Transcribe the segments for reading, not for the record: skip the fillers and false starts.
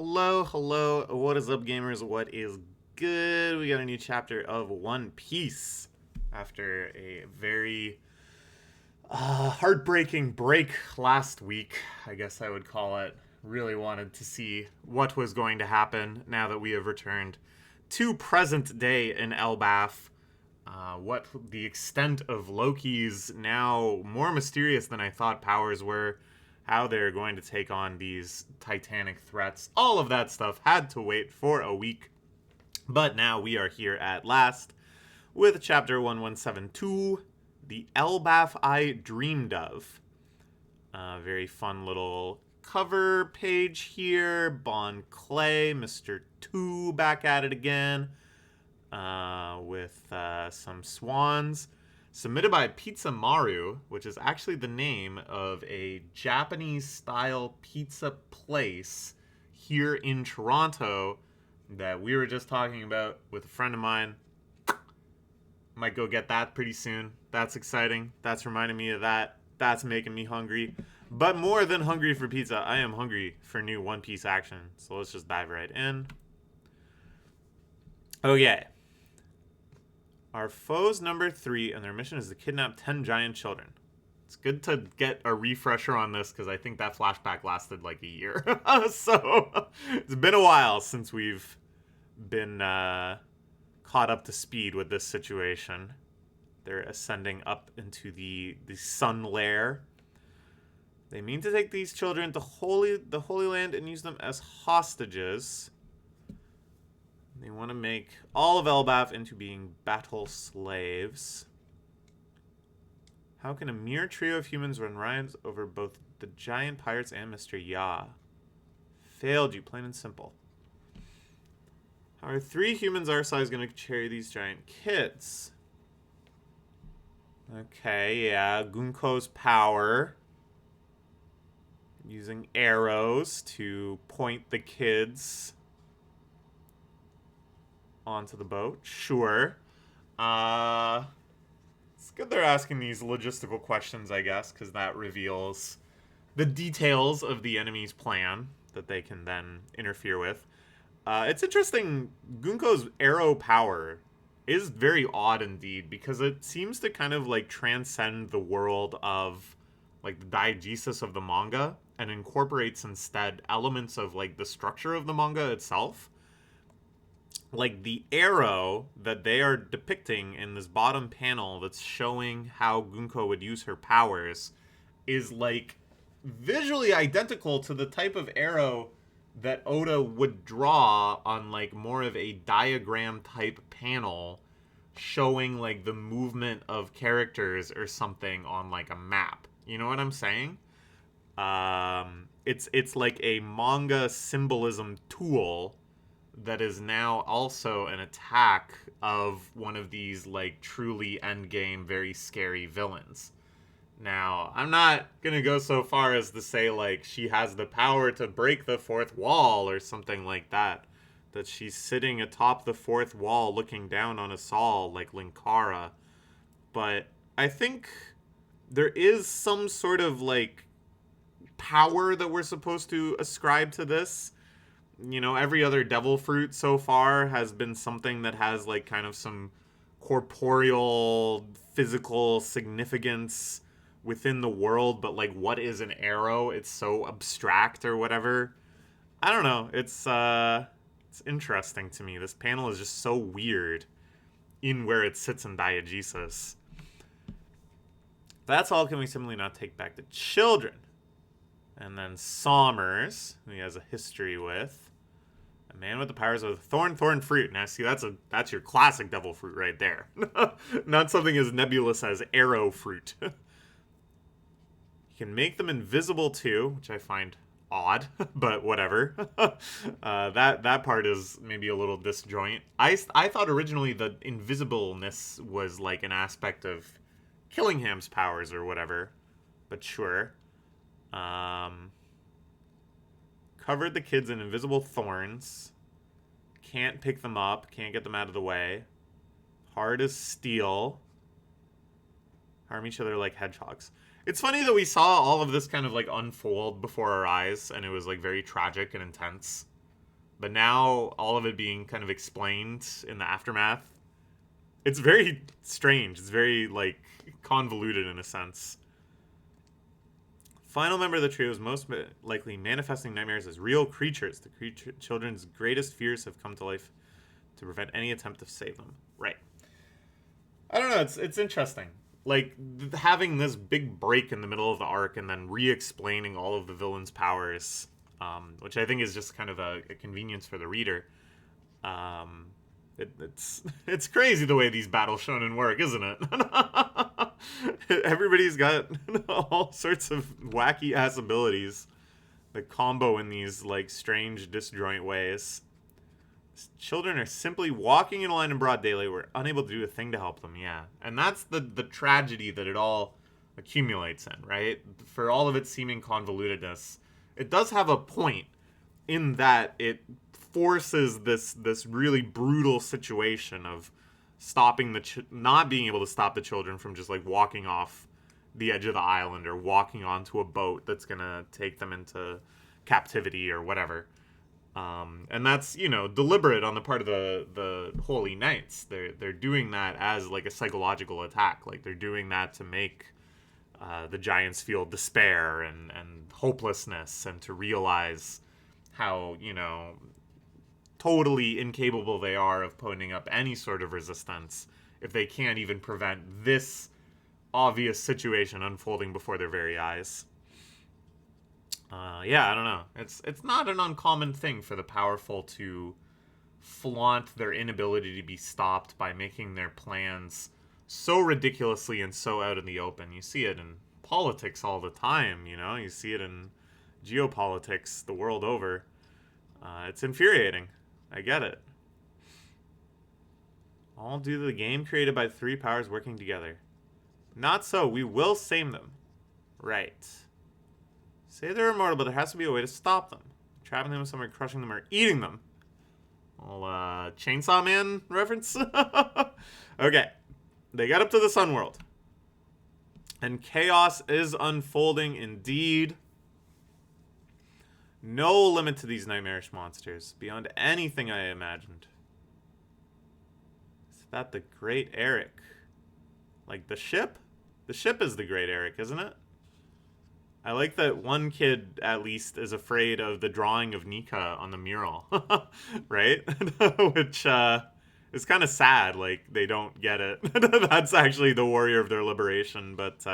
Hello, hello. What is up, gamers? What is good? We got a new chapter of One Piece after a very heartbreaking break last week, I guess I would call it. Really wanted to see what was going to happen now that we have returned to present day in Elbaf. What the extent of Loki's now more mysterious than I thought powers were, how they're going to take on these titanic threats. All of that stuff had to wait for a week. But now we are here at last with chapter 1172, The Elbaf I Dreamed of. Very fun little cover page here. Bon Clay, Mr. 2 back at it again with some swans. Submitted by Pizza Maru, which is actually the name of a Japanese-style pizza place here in Toronto that we were just talking about with a friend of mine. Might go get that pretty soon. That's exciting. That's reminding me of that. That's making me hungry. But more than hungry for pizza, I am hungry for new One Piece action. So let's just dive right in. Okay. Our foes number 3, and their mission is to kidnap 10 giant children. It's good to get a refresher on this because I think that flashback lasted like a year. So it's been a while since we've been caught up to speed with this situation. They're ascending up into the sun lair. They mean to take these children to the Holy Land and use them as hostages. They want to make all of Elbaf into being battle slaves. How can a mere trio of humans run riots over both the giant pirates and Mr. Ya? Failed you, plain and simple. How are 3 humans our size going to carry these giant kids? Okay, yeah, Gunko's power. Using arrows to point the kids onto the boat. Sure. It's good they're asking these logistical questions, I guess, because that reveals the details of the enemy's plan that they can then interfere with. It's interesting, Gunko's arrow power is very odd indeed, because it seems to kind of like transcend the world of like the diegesis of the manga and incorporates instead elements of like the structure of the manga itself. Like the arrow that they are depicting in this bottom panel that's showing how Gunko would use her powers is like visually identical to the type of arrow that Oda would draw on like more of a diagram type panel showing like the movement of characters or something on like a map. You know what I'm saying? It's like a manga symbolism tool that is now also an attack of one of these like truly endgame very scary villains. Now, I'm not gonna go so far as to say like she has the power to break the fourth wall or something like that. That she's sitting atop the fourth wall looking down on us all like Linkara. But I think there is some sort of like power that we're supposed to ascribe to this. You know, every other devil fruit so far has been something that has like kind of some corporeal physical significance within the world, but like what is an arrow? It's so abstract or whatever. I don't know. It's interesting to me. This panel is just so weird in where it sits in diegesis. That's all. Can we simply not take back the children? And then Sommers, who he has a history with. A man with the powers of thorn fruit. Now, see, that's your classic devil fruit right there. Not something as nebulous as arrow fruit. You can make them invisible too, which I find odd, but whatever. That part is maybe a little disjoint. I thought originally the invisibleness was like an aspect of Killingham's powers or whatever, but sure. Covered the kids in invisible thorns. Can't pick them up. Can't get them out of the way. Hard as steel. Harm each other like hedgehogs. It's funny that we saw all of this kind of like unfold before our eyes, and it was like very tragic and intense. But now all of it being kind of explained in the aftermath, it's very strange. It's very, like, convoluted in a sense. Final member of the trio is most likely manifesting nightmares as real creatures. The children's greatest fears have come to life to prevent any attempt to save them. Right. I don't know. It's interesting. Like, having this big break in the middle of the arc and then re-explaining all of the villain's powers, which I think is just kind of a convenience for the reader. It's crazy the way these battle shonen work, isn't it? Everybody's got all sorts of wacky ass abilities that combo in these, like, strange disjoint ways. Children are simply walking in a line in broad daylight. We're unable to do a thing to help them. Yeah, and that's the tragedy that it all accumulates in, right? For all of its seeming convolutedness, it does have a point in that it forces this really brutal situation of stopping not being able to stop the children from just, like, walking off the edge of the island or walking onto a boat that's gonna take them into captivity or whatever. And that's, deliberate on the part of the Holy Knights. They're doing that as, like, a psychological attack. Like, they're doing that to make the giants feel despair and hopelessness, and to realize how, totally incapable they are of putting up any sort of resistance if they can't even prevent this obvious situation unfolding before their very eyes. I don't know. It's not an uncommon thing for the powerful to flaunt their inability to be stopped by making their plans so ridiculously and so out in the open. You see it in politics all the time, You see it in geopolitics the world over. It's infuriating. I get it. All due to the game created by three powers working together. Not so. We will save them. Right. Say they're immortal, but there has to be a way to stop them. Trapping them somewhere, crushing them, or eating them. Well, Chainsaw Man reference? Okay. They got up to the Sun World. And chaos is unfolding indeed. No limit to these nightmarish monsters, beyond anything I imagined. Is that the Great Eric? Like, the ship? The ship is the Great Eric, isn't it? I like that one kid, at least, is afraid of the drawing of Nika on the mural. Right? Which, is kind of sad, like, they don't get it. That's actually the warrior of their liberation, but,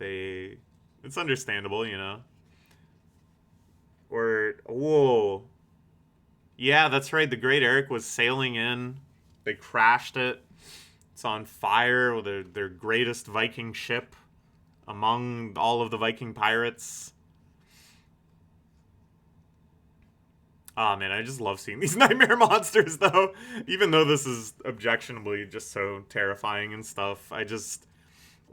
it's understandable, Or, whoa. Yeah, that's right. The Great Eric was sailing in. They crashed it. It's on fire with their greatest Viking ship among all of the Viking pirates. Ah, man, I just love seeing these nightmare monsters, though. Even though this is objectionably just so terrifying and stuff, I just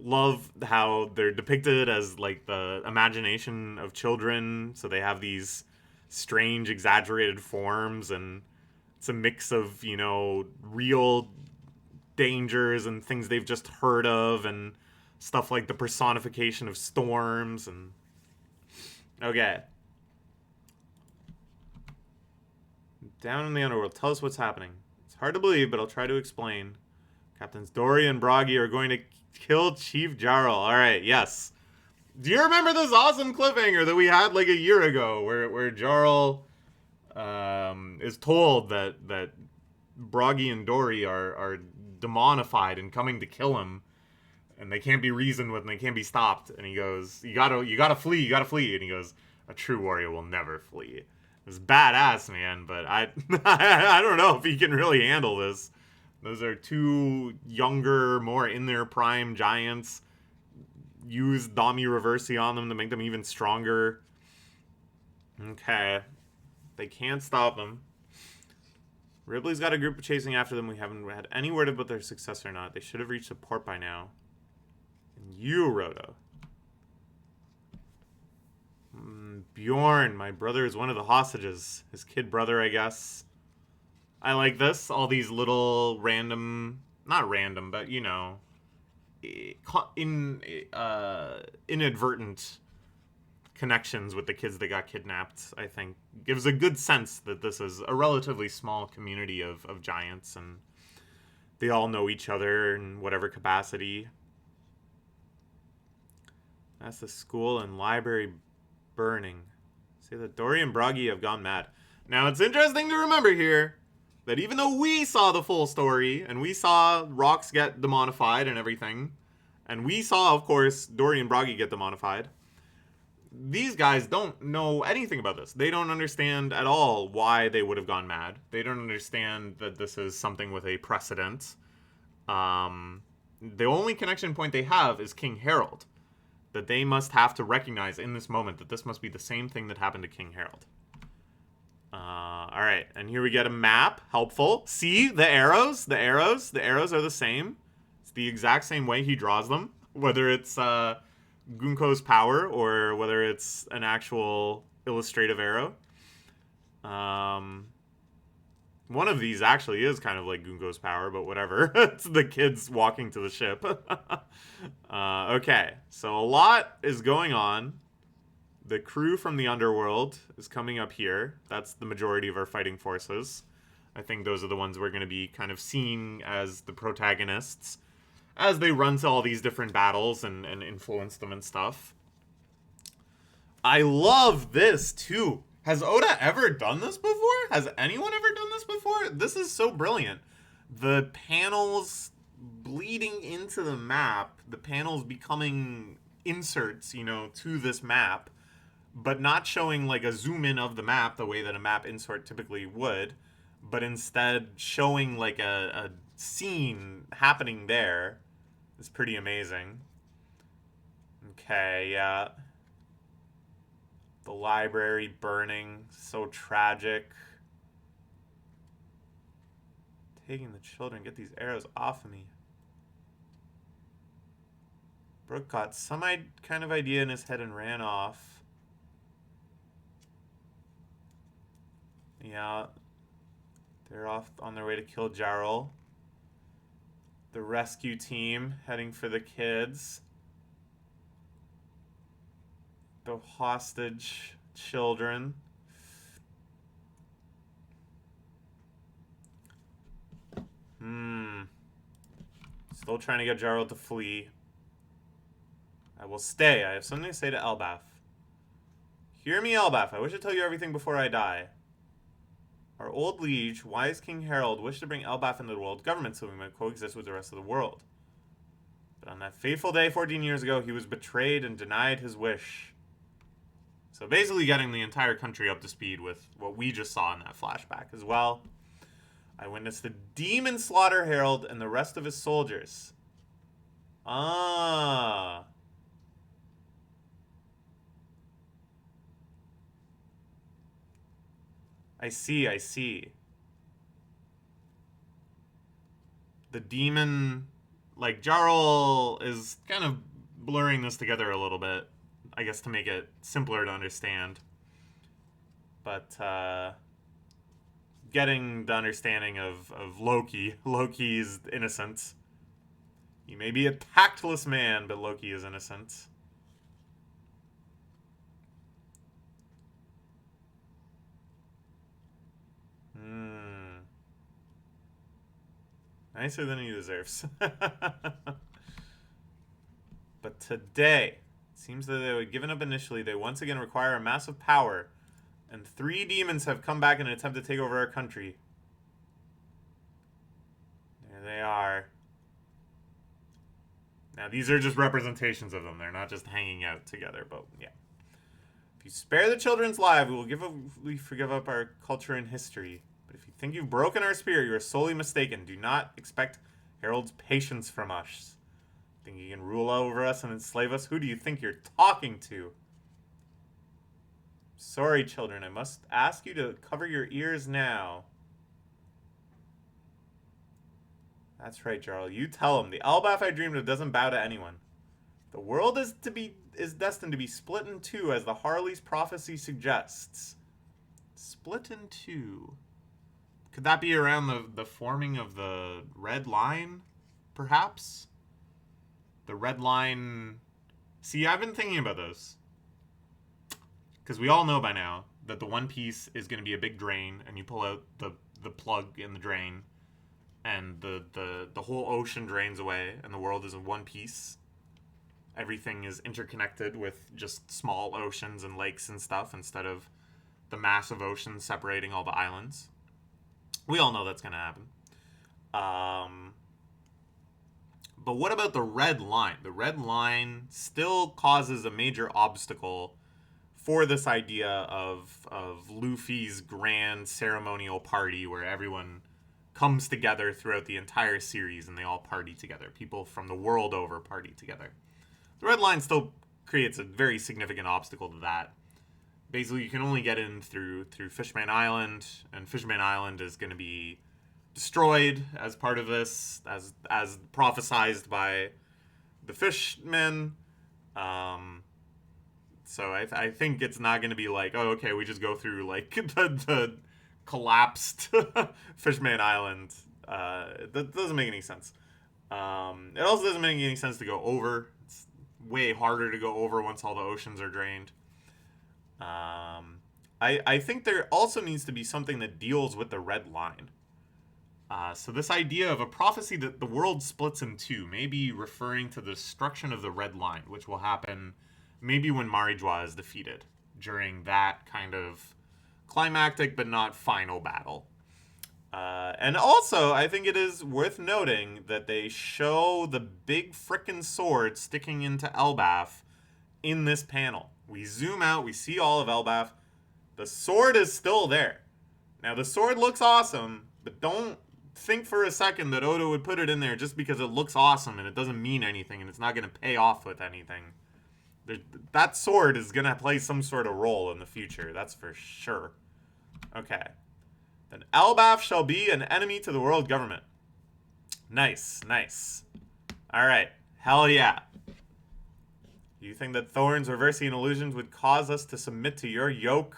love how they're depicted as, like, the imagination of children. So they have these strange, exaggerated forms, and it's a mix of, real dangers and things they've just heard of, and stuff like the personification of storms. And okay, down in the underworld, tell us what's happening. It's hard to believe, but I'll try to explain. Captains Dory and Bragi are going to kill Chief Jarl. All right, yes. Do you remember this awesome cliffhanger that we had like a year ago, where Jarl is told that Bragi and Dory are demonified and coming to kill him, and they can't be reasoned with, and they can't be stopped. And he goes, "You gotta flee, And he goes, "A true warrior will never flee." It's badass, man, but I don't know if he can really handle this. Those are two younger, more in their prime giants. Use Dami Reversi on them to make them even stronger. Okay. They can't stop them. Ripley's got a group chasing after them. We haven't had any word about their success or not. They should have reached the port by now. And you, Rhoda. Bjorn, my brother, is one of the hostages. His kid brother, I guess. I like this. All these little random... Not random, but, inadvertent connections with the kids that got kidnapped, I think, gives a good sense that this is a relatively small community of giants, and they all know each other in whatever capacity. That's the school and library burning. Say that Dory and Bragi have gone mad. Now, it's interesting to remember here that even though we saw the full story, and we saw rocks get demonified and everything, and we saw, of course, Dory and Bragi get demonified, these guys don't know anything about this. They don't understand at all why they would have gone mad. They don't understand that this is something with a precedent. The only connection point they have is King Harold. That they must have to recognize in this moment that this must be the same thing that happened to King Harold. Alright, and here we get a map. Helpful. See the arrows? The arrows are the same. It's the exact same way he draws them. Whether it's Gunko's power or whether it's an actual illustrative arrow. One of these actually is kind of like Gunko's power, but whatever. It's the kids walking to the ship. Okay, so a lot is going on. The crew from the underworld is coming up here. That's the majority of our fighting forces. I think those are the ones we're going to be kind of seeing as the protagonists as they run to all these different battles and influence them and stuff. I love this, too. Has Oda ever done this before? Has anyone ever done this before? This is so brilliant. The panels bleeding into the map, the panels becoming inserts, you know, to this map, but not showing like a zoom in of the map the way that a map insert typically would, but instead showing like a scene happening there. It's pretty amazing. Okay, yeah. The library burning, so tragic. Taking the children, get these arrows off of me. Brook got some kind of idea in his head and ran off. Yeah, they're off on their way to kill Jarl. The rescue team heading for the kids. The hostage children. Still trying to get Jarl to flee. I will stay. I have something to say to Elbaf. Hear me, Elbaf. I wish to tell you everything before I die. Our old liege, wise King Harold, wished to bring Elbaf into the world government so we might coexist with the rest of the world. But on that fateful day 14 years ago, he was betrayed and denied his wish. So basically getting the entire country up to speed with what we just saw in that flashback as well. I witnessed the demon slaughter Harold and the rest of his soldiers. Ah. I see. The demon, like, Jarl is kind of blurring this together a little bit, I guess to make it simpler to understand. But, getting the understanding of Loki. Loki's innocent. He may be a tactless man, but Loki is innocent. Nicer than he deserves. But today, it seems that they were given up initially. They once again require a massive power. And 3 demons have come back in an attempt to take over our country. There they are. Now, these are just representations of them. They're not just hanging out together, but yeah. If you spare the children's lives, we forgive up our culture and history. But if you think you've broken our spirit, you are sorely mistaken. Do not expect Harold's patience from us. Think you can rule over us and enslave us? Who do you think you're talking to? Sorry, children. I must ask you to cover your ears now. That's right, Jarl. You tell him. The Elbaf I dreamed of doesn't bow to anyone. The world is destined to be split in two, as the Harley's prophecy suggests. Split in two. Could that be around the forming of the red line, perhaps? The red line... See, I've been thinking about this. because we all know by now that the One Piece is going to be a big drain, and you pull out the plug in the drain, and the whole ocean drains away, and the world is in one piece. Everything is interconnected with just small oceans and lakes and stuff instead of the massive ocean separating all the islands. We all know that's going to happen. But what about the red line? The red line still causes a major obstacle for this idea of Luffy's grand ceremonial party where everyone comes together throughout the entire series and they all party together. People from the world over party together. The red line still creates a very significant obstacle to that. Basically, you can only get in through Fishman Island, and Fishman Island is going to be destroyed as part of this, as prophesized by the fishmen. So I think it's not going to be like, oh, okay, we just go through like the collapsed Fishman Island. That doesn't make any sense. It also doesn't make any sense to go over. It's way harder to go over once all the oceans are drained. I think there also needs to be something that deals with the red line. So this idea of a prophecy that the world splits in two, maybe referring to the destruction of the red line, which will happen maybe when Marijois is defeated during that kind of climactic but not final battle. And also, I think it is worth noting that they show the big frickin' sword sticking into Elbaf in this panel. We zoom out, we see all of Elbaf. The sword is still there. Now, the sword looks awesome, but don't think for a second that Oda would put it in there just because it looks awesome and it doesn't mean anything and it's not going to pay off with anything. That sword is going to play some sort of role in the future, that's for sure. Okay. Then Elbaf shall be an enemy to the world government. Nice, nice. Alright, hell yeah. You think that thorns, reversing, and illusions would cause us to submit to your yoke?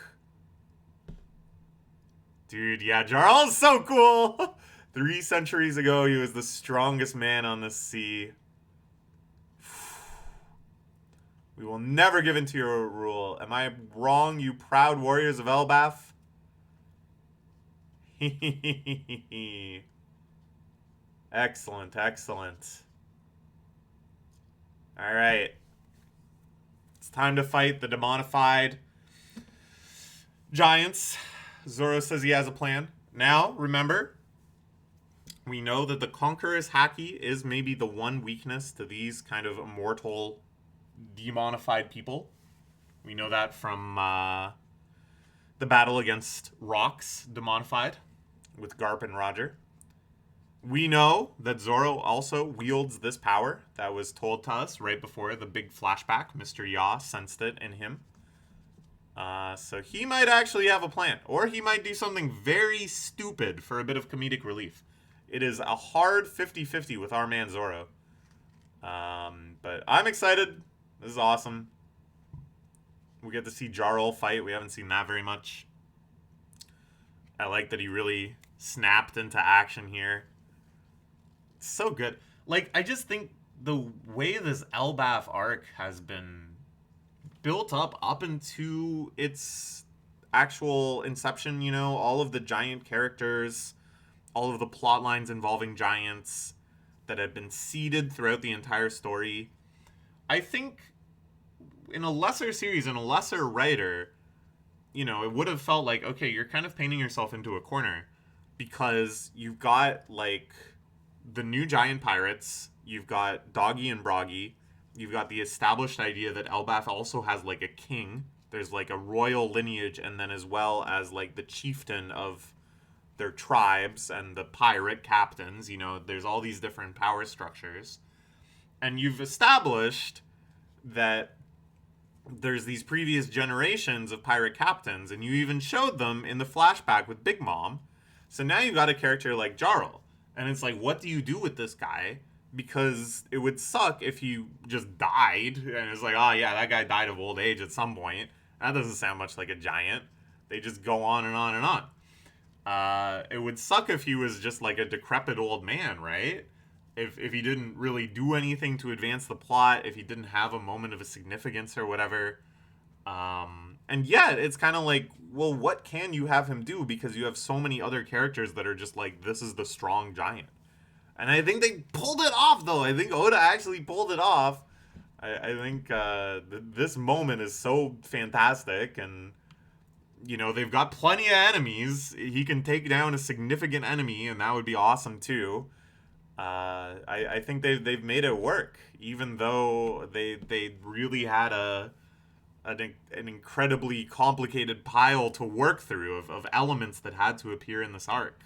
Dude, yeah, Jarl's so cool! 3 centuries ago, he was the strongest man on the sea. We will never give in to your rule. Am I wrong, you proud warriors of Elbaf? Excellent, excellent. Alright. It's time to fight the demonified giants. Zoro says he has a plan. Now, remember, we know that the Conqueror's Haki is maybe the one weakness to these kind of immortal, demonified people. We know that from the battle against Rocks, demonified, with Garp and Roger. We know that Zoro also wields this power that was told to us right before the big flashback. Mr. Ya sensed it in him. So he might actually have a plan. Or he might do something very stupid for a bit of comedic relief. It is a hard 50-50 with our man Zoro. But I'm excited. This is awesome. We get to see Jarl fight. We haven't seen that very much. I like that he really snapped into action here. It's so good. Like, I just think the way this Elbaf arc has been built up into its actual inception, you know, all of the giant characters, all of the plot lines involving giants that have been seeded throughout the entire story. I think in a lesser series and a lesser writer, you know, it would have felt like, okay, you're kind of painting yourself into a corner because you've got, like, the new giant pirates, you've got Doggy and Broggy, you've got the established idea that Elbaf also has, like, a king. There's, like, a royal lineage, and then as well as, like, the chieftain of their tribes and the pirate captains. You know, there's all these different power structures. And you've established that there's these previous generations of pirate captains, and you even showed them in the flashback with Big Mom. So now you've got a character like Jarl. And it's like, what do you do with this guy? Because it would suck if he just died. And it's like, oh yeah, that guy died of old age at some point. That doesn't sound much like a giant. They just go on and on and on. It would suck if he was just like a decrepit old man, right? If he didn't really do anything to advance the plot, if he didn't have a moment of a significance or whatever. And yet, it's kind of like, well, what can you have him do? Because you have so many other characters that are just like, this is the strong giant. And I think they pulled it off, though. I think Oda actually pulled it off. I think this moment is so fantastic. And, you know, they've got plenty of enemies. He can take down a significant enemy, and that would be awesome, too. I think they've made it work, even though they really had an incredibly complicated pile to work through of elements that had to appear in this arc.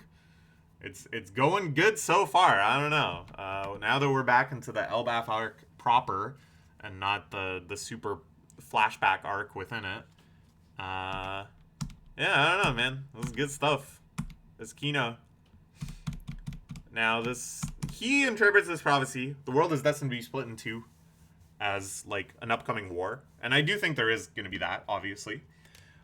It's going good so far. I don't know. Now that we're back into the Elbaf arc proper, and not the super flashback arc within it. Yeah, I don't know, man. This is good stuff. This Kino. Now he interprets this prophecy. The world is destined to be split in two, as like an upcoming war, and I do think there is going to be that. Obviously,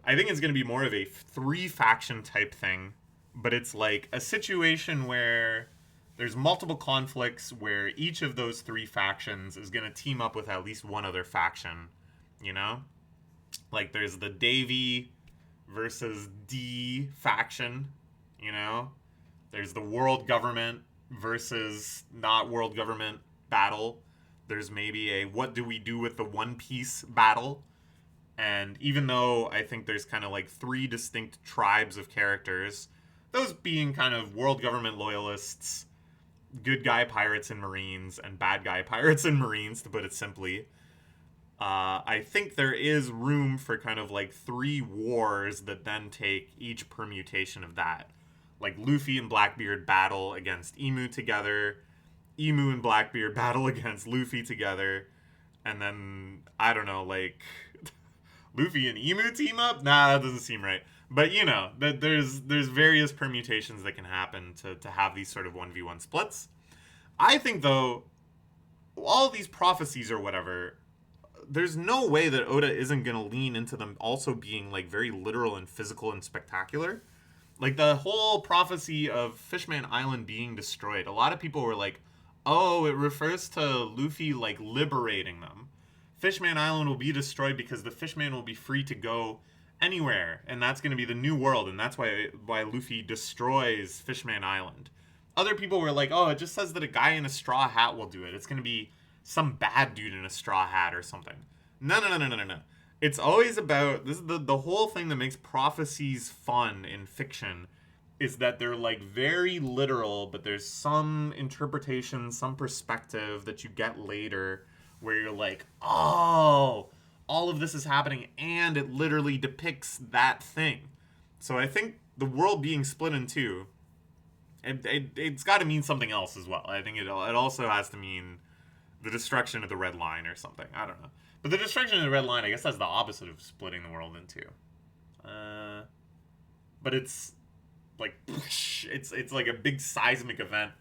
I think it's going to be more of a 3-faction type thing, but it's like a situation where there's multiple conflicts where each of those 3 factions is going to team up with at least one other faction. You know, like there's the Davy versus D faction. You know, there's the world government versus not world government battle. There's maybe a what do we do with the One Piece battle. And even though I think there's kind of like 3 distinct tribes of characters, those being kind of world government loyalists, good guy pirates and marines, and bad guy pirates and marines, to put it simply, I think there is room for kind of like 3 wars that then take each permutation of that. Like Luffy and Blackbeard battle against Emu together, Emu and Blackbeard battle against Luffy together, and then, I don't know, like, Luffy and Emu team up? Nah, that doesn't seem right. But, you know, there's various permutations that can happen to have these sort of 1v1 splits. I think, though, all these prophecies or whatever, there's no way that Oda isn't going to lean into them also being, like, very literal and physical and spectacular. Like, the whole prophecy of Fishman Island being destroyed, a lot of people were like, oh, it refers to Luffy, like, liberating them. Fishman Island will be destroyed because the Fishman will be free to go anywhere, and that's going to be the new world, and that's why Luffy destroys Fishman Island. Other people were like, oh, it just says that a guy in a straw hat will do it. It's going to be some bad dude in a straw hat or something. No. It's always about, this is the whole thing that makes prophecies fun in fiction, is that they're like very literal, but there's some interpretation, some perspective that you get later where you're like, oh, all of this is happening and it literally depicts that thing. So I think the world being split in two, it's got to mean something else as well. I think it also has to mean the destruction of the Red Line or something. I don't know. But the destruction of the Red Line, I guess that's the opposite of splitting the world in two. But it's like, it's like a big seismic event.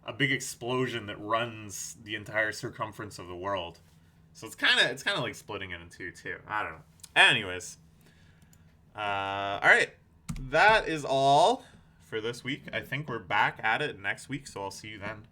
A big explosion that runs the entire circumference of the world. So it's kind of like splitting it in two too. I don't know. Anyways, all right, that is all for this week. I think we're back at it next week, so I'll see you then.